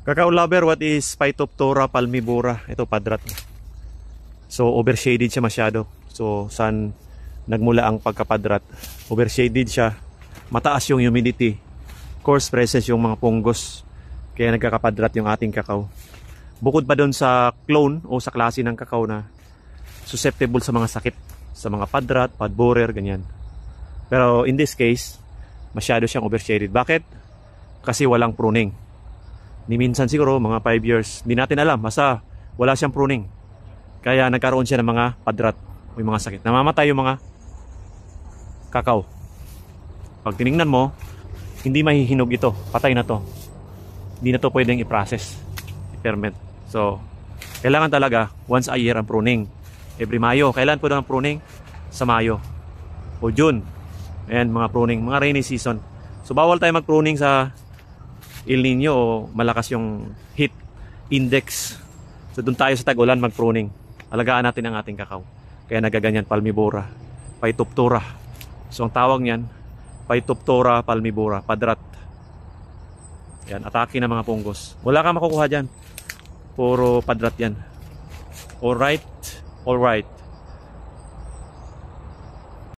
Cacao lover, what is Phytophthora palmivora? Ito, padrat. So, overshaded siya masyado. So, saan nagmula ang pagkapadrat? Overshaded siya. Mataas yung humidity. Coarse presence yung mga fungus. Kaya nagkakapadrat yung ating cacao. Bukod pa doon sa clone o sa klase ng cacao na susceptible sa mga sakit. Sa mga padrat, padborer, ganyan. Pero in this case, masyado siyang overshaded. Bakit? Kasi walang pruning. Ni minsan siguro, mga 5 years, hindi natin alam. Basta wala siyang pruning. Kaya nagkaroon siya ng mga padrat o yung mga sakit. Namamatay yung mga cacao. Pag tinignan mo, hindi mahihinog ito. Patay na to. Hindi na to pwedeng i-process, i-ferment. So, kailangan talaga once a year ang pruning. Every Mayo. Kailan po daw ang pruning? Sa Mayo o June. Ayan, mga pruning, mga rainy season. So, bawal tayo mag-pruning sa El Nino o malakas yung heat index. So, doon tayo sa tag-ulan mag-pruning. Alagaan natin ang ating cacao. Kaya nagaganyan, palmivora, Phytophthora. So, ang tawag niyan, Phytophthora palmivora, padrat. Yan, atake ng mga fungus. Wala kang makukuha dyan. Puro padrat yan. Alright.